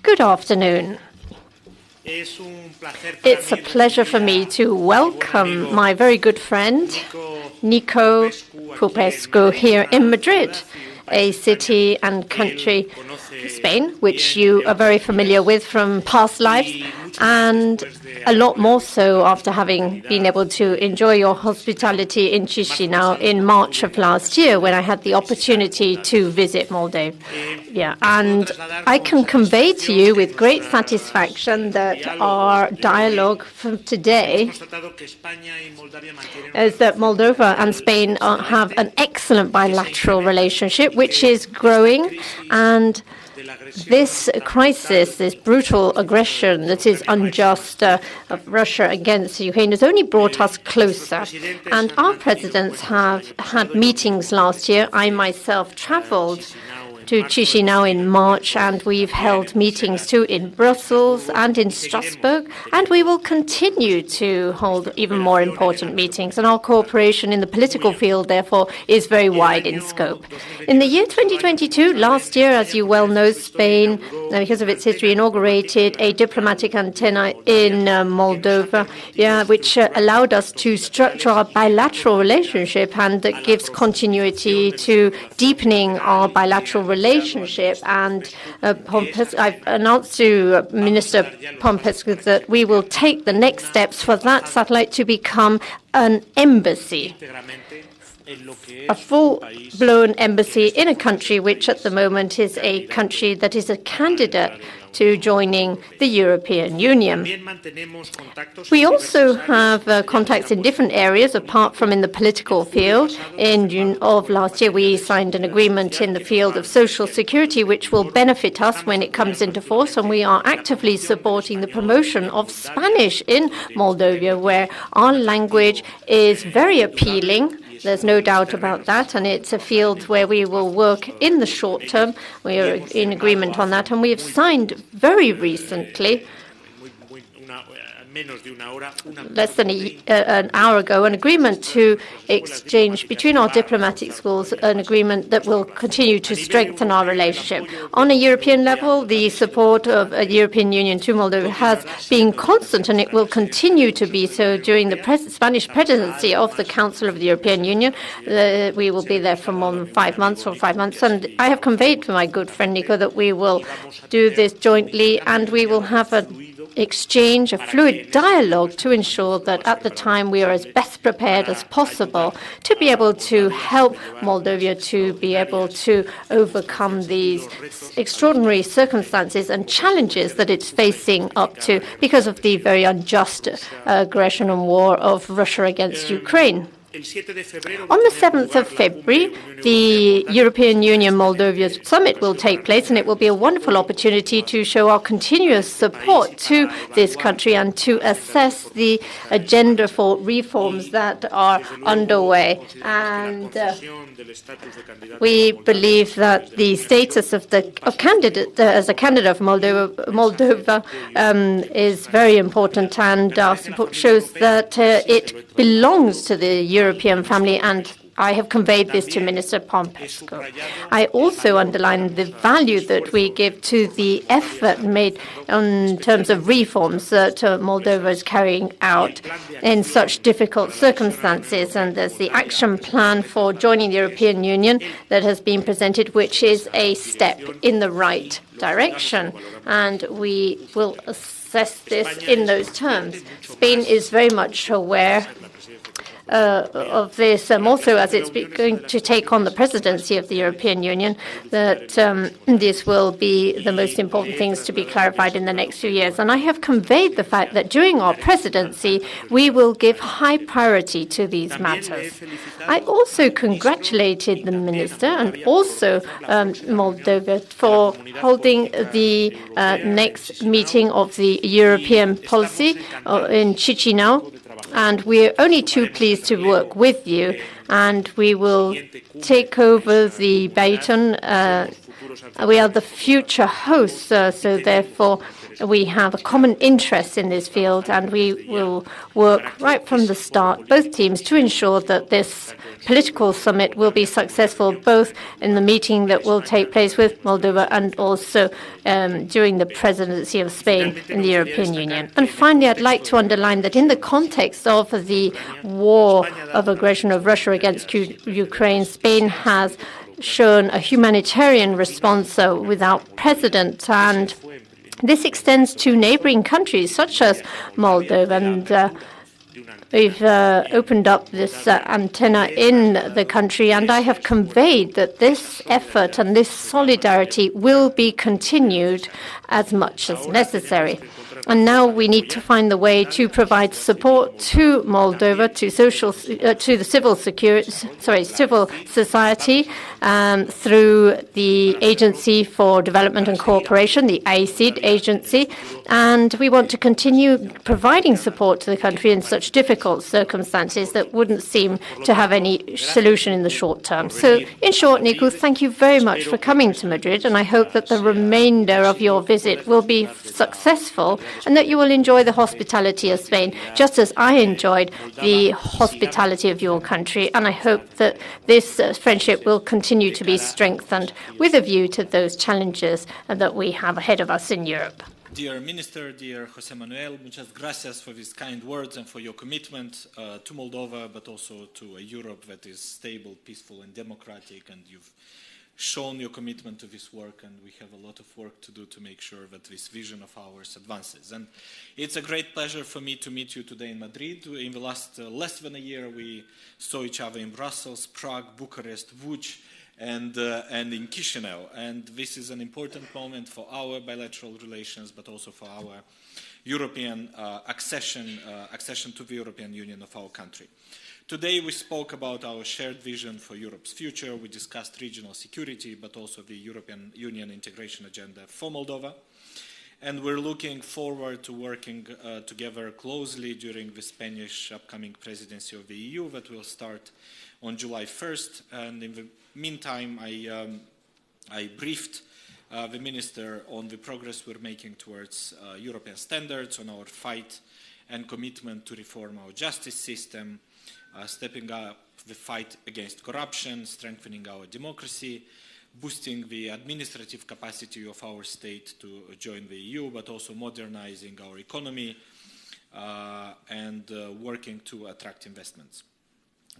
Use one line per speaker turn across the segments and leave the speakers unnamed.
Good afternoon. It's a pleasure for me to welcome my very good friend, Nicu Popescu, here in Madrid, a city and country, Spain, which you are very familiar with from past lives, and a lot more so after having been able to enjoy your hospitality in Chisinau in March of last year, when I had the opportunity to visit Moldova. Yeah, and I can convey to you with great satisfaction that our dialogue from today is that Moldova and Spain have an excellent bilateral relationship, which is growing, and this crisis, this brutal aggression that is unjust of Russia against Ukraine has only brought us closer. And our presidents have had meetings last year. I myself traveled to Chisinau in March, and we've held meetings too in Brussels and in Strasbourg, and we will continue to hold even more important meetings. And our cooperation in the political field, therefore, is very wide in scope. In the year 2022, last year, as you well know, Spain, because of its history, inaugurated a diplomatic antenna in Moldova, which allowed us to structure our bilateral relationship, and that gives continuity to deepening our bilateral relationship. And I've announced to Minister Popescu that we will take the next steps for that satellite to become an embassy, a full-blown embassy in a country which at the moment is a country that is a candidate to joining the European Union. We also have contacts in different areas apart from in the political field. In June of last year, we signed an agreement in the field of social security, which will benefit us when it comes into force, and we are actively supporting the promotion of Spanish in Moldova, where our language is very appealing. There's no doubt about that, and it's a field where we will work in the short term. We are in agreement on that, and we have signed very recently, less than an hour ago, an agreement to exchange between our diplomatic schools, an agreement that will continue to strengthen our relationship. On a European level, the support of the European Union to Moldova has been constant, and it will continue to be so during the Spanish presidency of the Council of the European Union. We will be there for more than 5 months, and I have conveyed to my good friend Nico that we will do this jointly, and we will have an exchange, a fluid dialogue to ensure that at the time we are as best prepared as possible to be able to help Moldova to be able to overcome these extraordinary circumstances and challenges that it's facing up to because of the very unjust aggression and war of Russia against Ukraine. On the 7th of February, the European Union-Moldova summit will take place, and it will be a wonderful opportunity to show our continuous support to this country and to assess the agenda for reforms that are underway. And we believe that the status of candidate as a candidate of Moldova is very important, and our support shows that it belongs to the European family, and I have conveyed this to Minister Popescu. I also underline the value that we give to the effort made in terms of reforms that Moldova is carrying out in such difficult circumstances. And there's the action plan for joining the European Union that has been presented, which is a step in the right direction. And we will assess this in those terms. Spain is very much aware of this, also as it's going to take on the presidency of the European Union, that this will be the most important things to be clarified in the next few years. And I have conveyed the fact that during our presidency, we will give high priority to these matters. I also congratulated the minister and also Moldova for holding the next meeting of the European policy in Chisinau. And we're only too pleased to work with you, and we will take over the baton. We are the future hosts, so therefore we have a common interest in this field, and we will work right from the start, both teams, to ensure that this political summit will be successful, both in the meeting that will take place with Moldova and also during the presidency of Spain in the European Union. And finally, I'd like to underline that in the context of the war of aggression of Russia against Ukraine, Spain has shown a humanitarian response without precedent, and this extends to neighboring countries such as Moldova. And we've opened up this antenna in the country, and I have conveyed that this effort and this solidarity will be continued as much as necessary. And now we need to find the way to provide support to Moldova, to the civil society, through the Agency for Development and Cooperation, the AICID agency, and we want to continue providing support to the country in such difficult circumstances that wouldn't seem to have any solution in the short term. So, in short, Nicu, thank you very much for coming to Madrid, and I hope that the remainder of your visit will be successful and that you will enjoy the hospitality of Spain, just as I enjoyed the hospitality of your country. And I hope that this friendship will continue to be strengthened with a view to those challenges that we have ahead of us in Europe.
Dear Minister, dear José Manuel, muchas gracias for these kind words and for your commitment to Moldova, but also to a Europe that is stable, peaceful and democratic, and you've shown your commitment to this work, and we have a lot of work to do to make sure that this vision of ours advances. And it's a great pleasure for me to meet you today in Madrid. In the last less than a year, we saw each other in Brussels, Prague, Bucharest, Łódź, and in Chisinau. And this is an important moment for our bilateral relations, but also for our European accession to the European Union of our country. Today we spoke about our shared vision for Europe's future. We discussed regional security, but also the European Union integration agenda for Moldova. And we're looking forward to working together closely during the Spanish upcoming presidency of the EU that will start on July 1st. And in the meantime, I briefed the Minister on the progress we're making towards European standards, on our fight and commitment to reform our justice system, stepping up the fight against corruption, strengthening our democracy, boosting the administrative capacity of our state to join the EU, but also modernizing our economy and working to attract investments.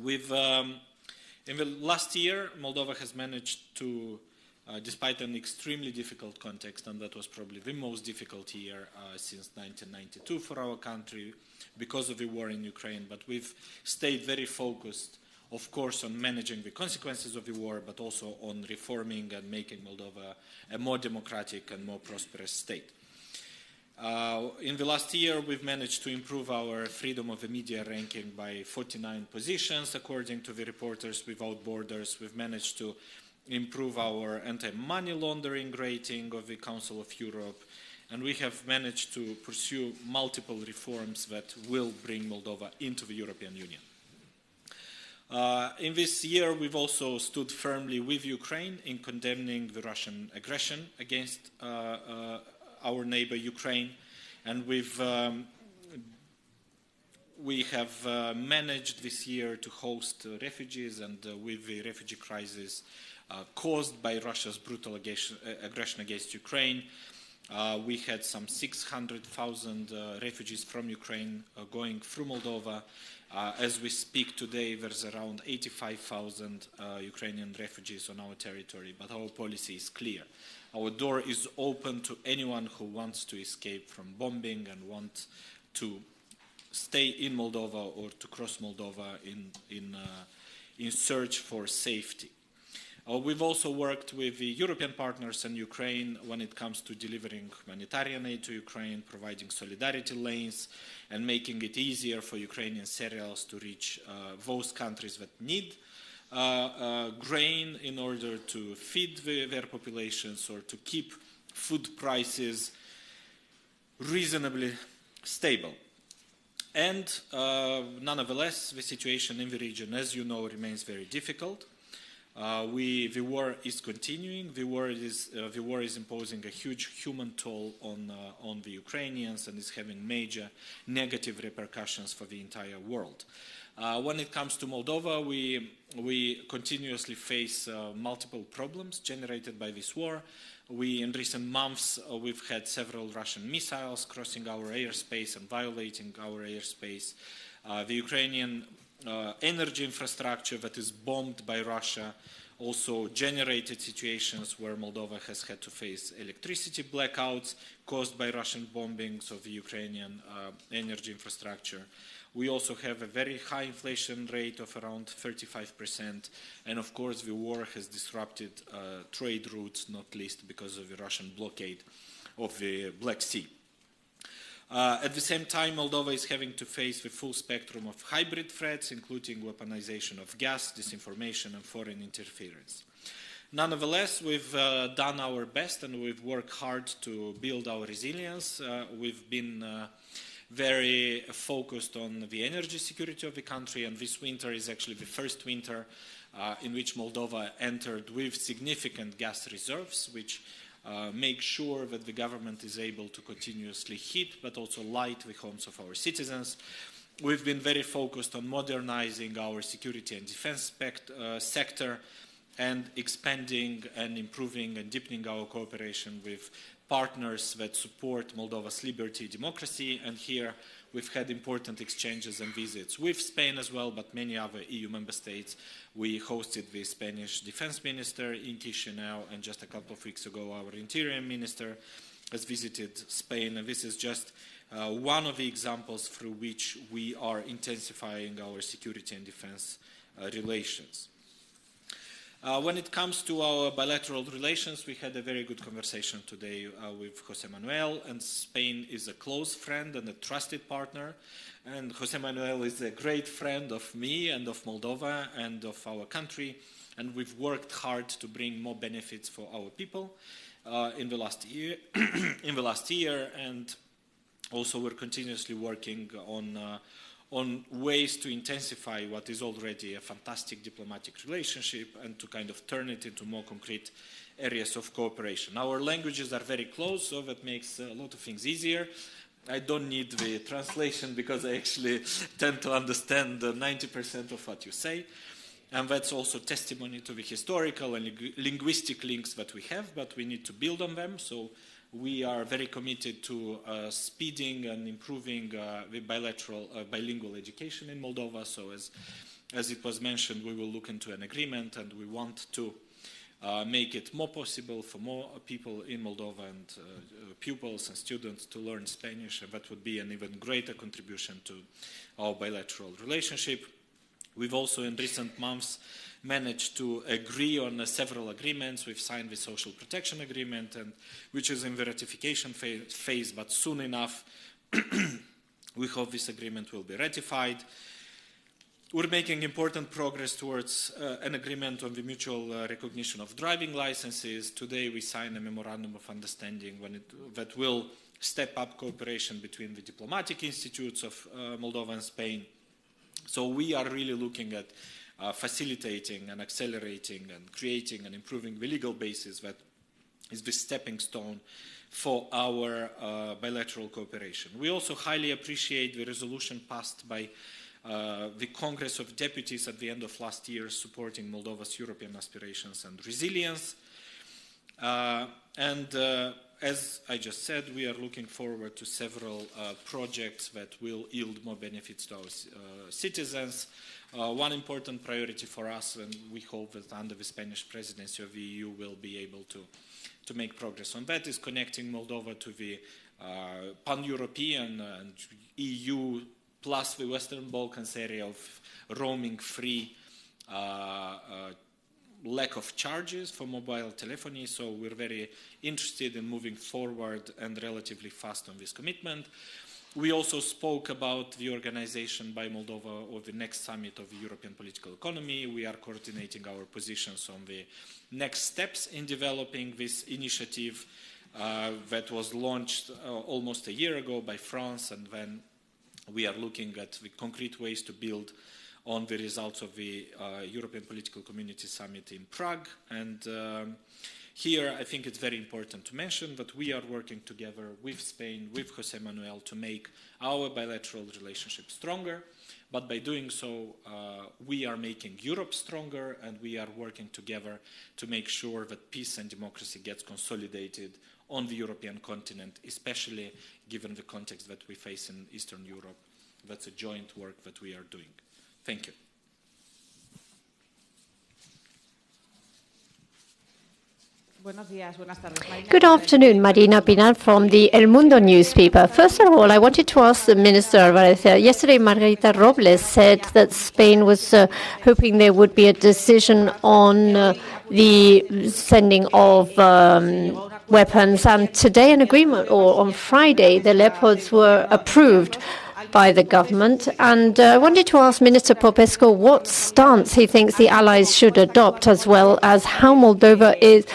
In the last year, Moldova has managed to, despite an extremely difficult context, and that was probably the most difficult year since 1992 for our country because of the war in Ukraine, but we've stayed very focused, of course, on managing the consequences of the war, but also on reforming and making Moldova a more democratic and more prosperous state. In the last year, we've managed to improve our freedom of the media ranking by 49 positions, according to the Reporters Without Borders. We've managed to improve our anti-money laundering rating of the Council of Europe, and we have managed to pursue multiple reforms that will bring Moldova into the European Union. In this year, we've also stood firmly with Ukraine in condemning the Russian aggression against our neighbor Ukraine, and we have managed this year to host refugees, and with the refugee crisis caused by Russia's brutal aggression against Ukraine, we had some 600,000 refugees from Ukraine going through Moldova. As we speak today, there's around 85,000 Ukrainian refugees on our territory, but our policy is clear. Our door is open to anyone who wants to escape from bombing and wants to stay in Moldova or to cross Moldova in search for safety. We've also worked with the European partners and Ukraine when it comes to delivering humanitarian aid to Ukraine, providing solidarity lanes, and making it easier for Ukrainian cereals to reach those countries that need grain in order to feed their populations or to keep food prices reasonably stable. And nonetheless, the situation in the region, as you know, remains very difficult. The war is continuing. The war is imposing a huge human toll on the Ukrainians and is having major negative repercussions for the entire world. When it comes to Moldova, we continuously face multiple problems generated by this war. In recent months, we've had several Russian missiles crossing our airspace and violating our airspace. The Ukrainian energy infrastructure that is bombed by Russia also generated situations where Moldova has had to face electricity blackouts caused by Russian bombings of the Ukrainian energy infrastructure. We also have a very high inflation rate of around 35%, and of course the war has disrupted trade routes, not least because of the Russian blockade of the Black Sea. At the same time, Moldova is having to face the full spectrum of hybrid threats, including weaponization of gas, disinformation, and foreign interference. Nonetheless, we've done our best and we've worked hard to build our resilience. We've been very focused on the energy security of the country, and this winter is actually the first winter in which Moldova entered with significant gas reserves, which make sure that the government is able to continuously heat but also light the homes of our citizens. We've been very focused on modernizing our security and defense sector and expanding and improving and deepening our cooperation with partners that support Moldova's liberty, democracy, and here we've had important exchanges and visits with Spain as well, but many other EU member states. We hosted the Spanish defense minister in Chisinau, and just a couple of weeks ago our interior minister has visited Spain, and this is just one of the examples through which we are intensifying our security and defense relations. When it comes to our bilateral relations, we had a very good conversation today with José Manuel, and Spain is a close friend and a trusted partner, and José Manuel is a great friend of me and of Moldova and of our country, and we've worked hard to bring more benefits for our people in the last year, and also we're continuously working on ways to intensify what is already a fantastic diplomatic relationship and to kind of turn it into more concrete areas of cooperation. Our languages are very close, so that makes a lot of things easier. I don't need the translation because I actually tend to understand 90% of what you say. And that's also testimony to the historical and linguistic links that we have, but we need to build on them. So we are very committed to speeding and improving the bilingual education in Moldova. So as it was mentioned, we will look into an agreement, and we want to make it more possible for more people in Moldova and pupils and students to learn Spanish, and that would be an even greater contribution to our bilateral relationship. We've also in recent months managed to agree on several agreements. We've signed the social protection agreement, and which is in the ratification phase, but soon enough we hope this agreement will be ratified. We're making important progress towards an agreement on the mutual recognition of driving licenses. Today we signed a memorandum of understanding that will step up cooperation between the diplomatic institutes of Moldova and Spain. So we are really looking at facilitating and accelerating and creating and improving the legal basis that is the stepping stone for our bilateral cooperation. We also highly appreciate the resolution passed by the Congress of Deputies at the end of last year supporting Moldova's European aspirations and resilience. As I just said, we are looking forward to several projects that will yield more benefits to our citizens. One important priority for us, and we hope that under the Spanish presidency of the EU we'll be able to make progress on that, is connecting Moldova to the pan-European and EU plus the Western Balkans area of roaming-free lack of charges for mobile telephony. So we're very interested in moving forward and relatively fast on this commitment. We also spoke about the organization by Moldova of the next summit of the European political economy. We are coordinating our positions on the next steps in developing this initiative that was launched almost a year ago by France, and then we are looking at the concrete ways to build on the results of the European Political Community Summit in Prague. And here, I think it's very important to mention that we are working together with Spain, with José Manuel, to make our bilateral relationship stronger. But by doing so, we are making Europe stronger, and we are working together to make sure that peace and democracy gets consolidated on the European continent, especially given the context that we face in Eastern Europe. That's a joint work that we are doing. Thank you.
Good afternoon, Marina Pinal from the El Mundo newspaper. First of all, I wanted to ask the Minister Albares. Yesterday, Margarita Robles said that Spain was hoping there would be a decision on the sending of weapons, and today an agreement, or on Friday, the Leopards were approved by the government. And I wanted to ask Minister Popescu what stance he thinks the allies should adopt, as well as how Moldova is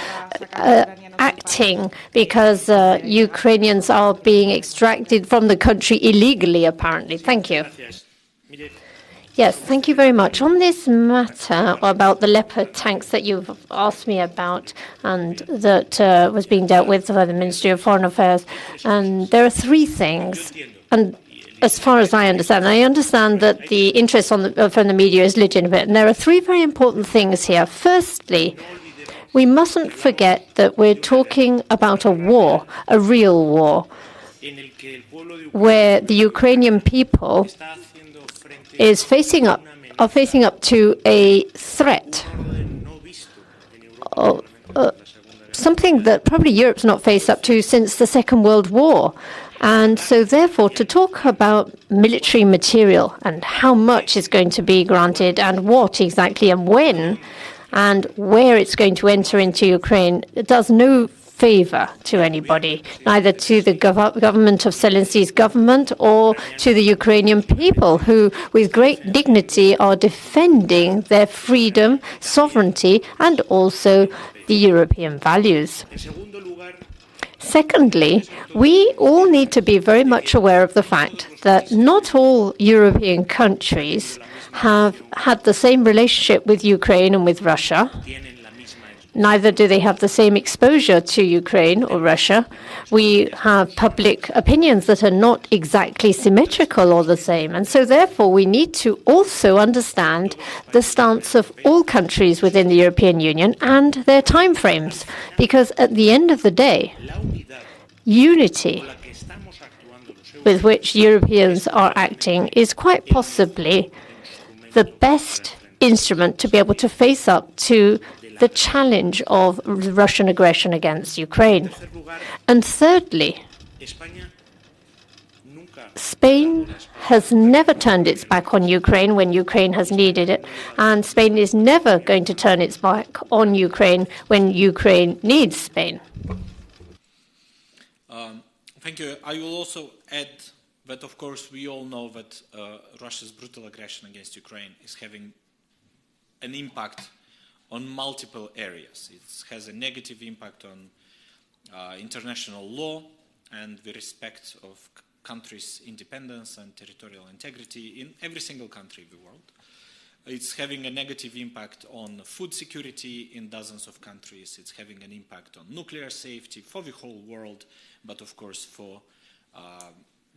acting, because Ukrainians are being extracted from the country illegally, apparently. Thank you. Yes, thank you very much. On this matter about the Leopard tanks that you've asked me about, and that was being dealt with by the Ministry of Foreign Affairs, and there are three things. And as far as I understand that the interest from the media is legitimate. And there are three very important things here. Firstly, we mustn't forget that we're talking about a war, a real war, where the Ukrainian people is facing up to a threat, something that probably Europe's not faced up to since the Second World War. And so, therefore, to talk about military material and how much is going to be granted and what exactly and when and where it's going to enter into Ukraine, it does no favor to anybody, neither to the government of Zelensky's government or to the Ukrainian people, who, with great dignity, are defending their freedom, sovereignty, and also the European values. Secondly, we all need to be very much aware of the fact that not all European countries have had the same relationship with Ukraine and with Russia. Neither do they have the same exposure to Ukraine or Russia. We have public opinions that are not exactly symmetrical or the same. And so, therefore, we need to also understand the stance of all countries within the European Union and their timeframes. Because at the end of the day, unity with which Europeans are acting is quite possibly the best instrument to be able to face up to the challenge of Russian aggression against Ukraine. And thirdly, Spain has never turned its back on Ukraine when Ukraine has needed it, and Spain is never going to turn its back on Ukraine when Ukraine needs Spain.
Thank you. I will also add that, of course, we all know that Russia's brutal aggression against Ukraine is having an impact on multiple areas. It has a negative impact on international law and the respect of countries' independence and territorial integrity in every single country in the world. It's having a negative impact on food security in dozens of countries. It's having an impact on nuclear safety for the whole world, but of course for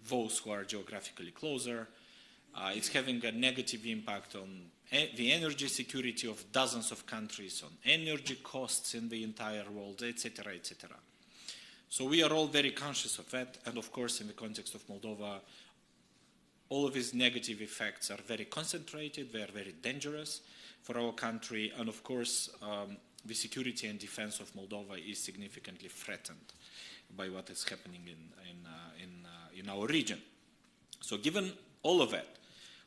those who are geographically closer. It's having a negative impact on the energy security of dozens of countries, on energy costs in the entire world, etc., etc. So we are all very conscious of that, and of course in the context of Moldova, all of these negative effects are very concentrated, they are very dangerous for our country, and of course the security and defense of Moldova is significantly threatened by what is happening in our region. So given all of that,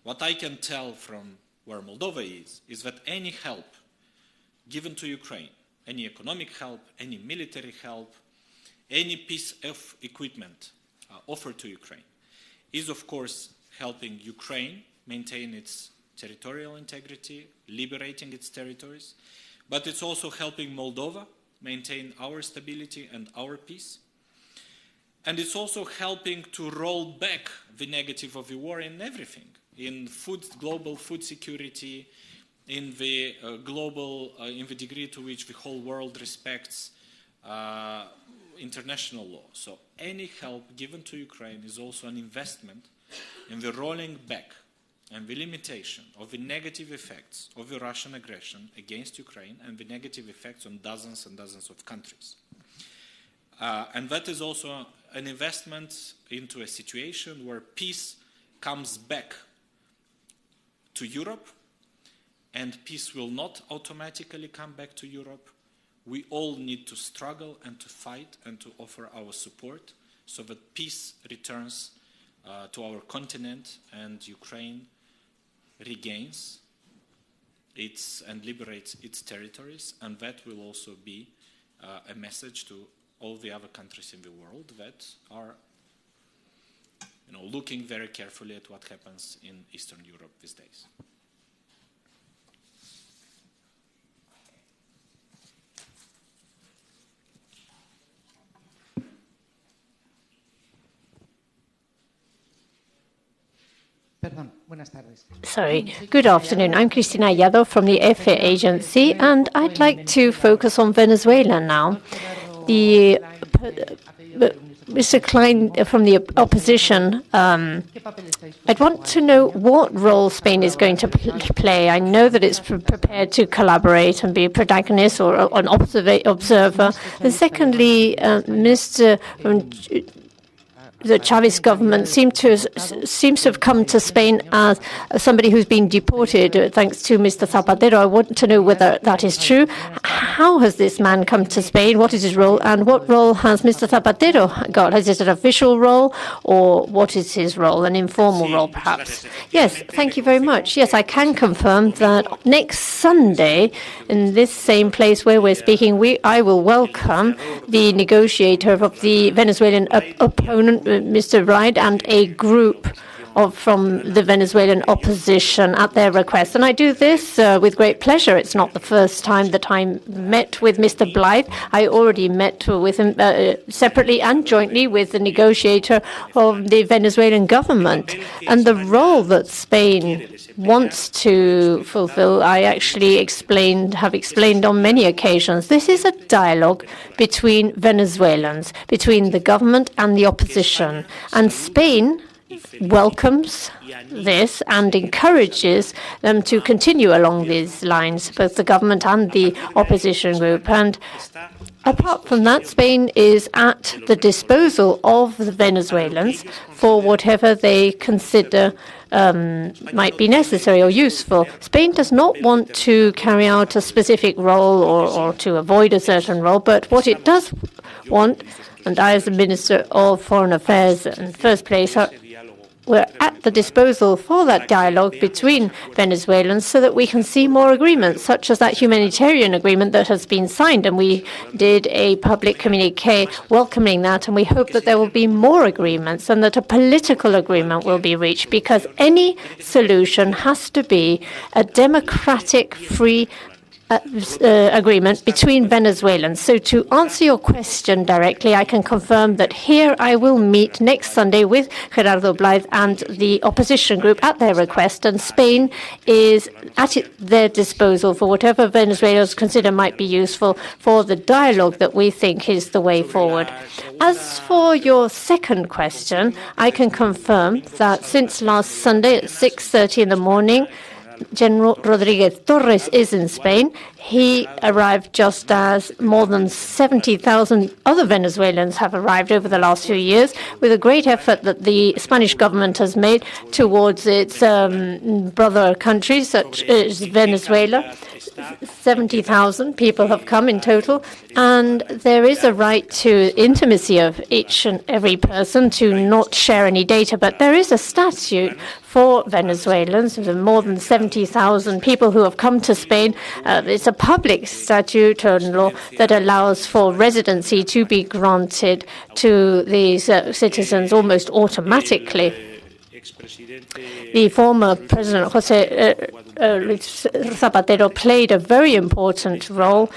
what I can tell from where Moldova is that any help given to Ukraine, any economic help, any military help, any piece of equipment offered to Ukraine is, of course, helping Ukraine maintain its territorial integrity, liberating its territories, but it's also helping Moldova maintain our stability and our peace. And it's also helping to roll back the negative of the war in everything. in global food security, in the in the degree to which the whole world respects international law. So any help given to Ukraine is also an investment in the rolling back and the limitation of the negative effects of the Russian aggression against Ukraine and the negative effects on dozens and dozens of countries. And that is also an investment into a situation where peace comes back to Europe, and peace will not automatically come back to Europe. We all need to struggle and to fight and to offer our support so that peace returns to our continent and Ukraine regains and liberates its territories, and that will also be a message to all the other countries in the world that are looking very carefully at what happens in Eastern Europe these days.
Sorry, good afternoon. I'm Cristina Yadov from the EFE agency, and I'd like to focus on Venezuela now. Mr. Klein from the opposition, I'd want to know what role Spain is going to play. I know that it's prepared to collaborate and be a protagonist or an observer. And secondly, the Chavez government seems to have come to Spain as somebody who's been deported, thanks to Mr. Zapatero. I want to know whether that is true. How has this man come to Spain? What is his role? And what role has Mr. Zapatero got? Has it an official role, or what is his role? An informal role, perhaps? Yes, thank you very much. Yes, I can confirm that next Sunday, in this same place where we're speaking, I will welcome the negotiator of the Venezuelan opponent, Mr. Wright, and a group from the Venezuelan opposition at their request. And I do this with great pleasure. It's not the first time that I met with Mr. Blythe. I already met with him separately and jointly with the negotiator of the Venezuelan government. And the role that Spain wants to fulfill, I actually have explained on many occasions. This is a dialogue between Venezuelans, between the government and the opposition. And Spain welcomes this and encourages them to continue along these lines, both the government and the opposition group. And apart from that, Spain is at the disposal of the Venezuelans for whatever they consider might be necessary or useful. Spain does not want to carry out a specific role or to avoid a certain role, but what it does want, and I as the Minister of Foreign Affairs in the first place, we're at the disposal for that dialogue between Venezuelans so that we can see more agreements, such as that humanitarian agreement that has been signed. And we did a public communique welcoming that, and we hope that there will be more agreements and that a political agreement will be reached, because any solution has to be a democratic, free agreement between Venezuelans. So to answer your question directly, I can confirm that here I will meet next Sunday with Gerardo Blythe and the opposition group at their request, and Spain is at their disposal for whatever Venezuelans consider might be useful for the dialogue that we think is the way forward. As for your second question, I can confirm that since last Sunday at 6:30 in the morning, General Rodriguez Torres is in Spain. He arrived just as more than 70,000 other Venezuelans have arrived over the last few years, with a great effort that the Spanish government has made towards its brother countries, such as Venezuela. 70,000 people have come in total, and there is a right to intimacy of each and every person to not share any data, but there is a statute for Venezuelans, more than 70,000 people who have come to Spain. It's a public statute and law that allows for residency to be granted to these citizens almost automatically. The former President José Zapatero played a very important role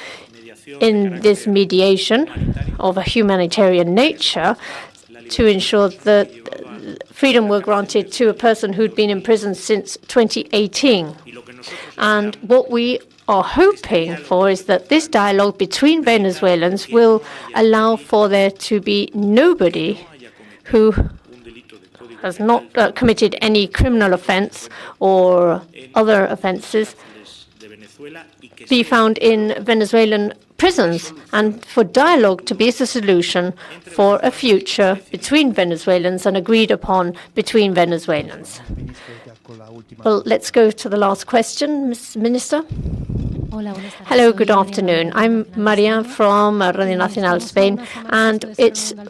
in this mediation of a humanitarian nature to ensure that freedom were granted to a person who'd been in prison since 2018. And what we are hoping for is that this dialogue between Venezuelans will allow for there to be nobody who has not committed any criminal offense or other offenses be found in Venezuelan prisons, and for dialogue to be the solution for a future between Venezuelans and agreed upon between Venezuelans. Well, let's go to the last question, Ms. Minister. Hello, good afternoon. I'm Maria from Radio Nacional Spain, and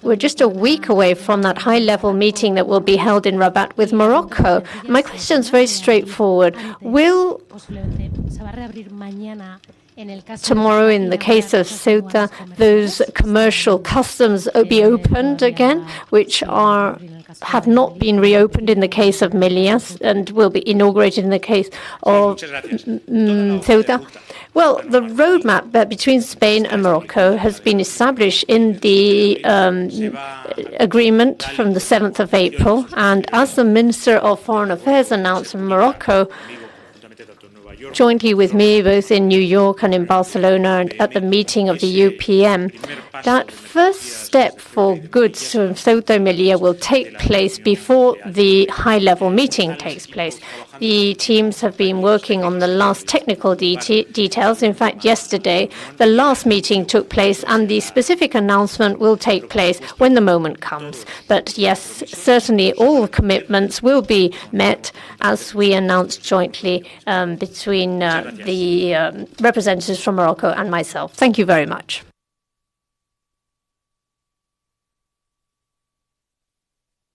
we're just a week away from that high-level meeting that will be held in Rabat with Morocco. My question is very straightforward. Will tomorrow, in the case of Ceuta, those commercial customs be opened again, which have not been reopened in the case of Melilla and will be inaugurated in the case of Ceuta? Well, the roadmap between Spain and Morocco has been established in the agreement from the 7th of April, and as the Minister of Foreign Affairs announced in Morocco, jointly with me, both in New York and in Barcelona, and at the meeting of the UPM, that first step for goods from Ceuta and Melilla will take place before the high-level meeting takes place. The teams have been working on the last technical details. In fact, yesterday, the last meeting took place, and the specific announcement will take place when the moment comes. But yes, certainly all commitments will be met, as we announced jointly between the representatives from Morocco and myself. Thank you very much.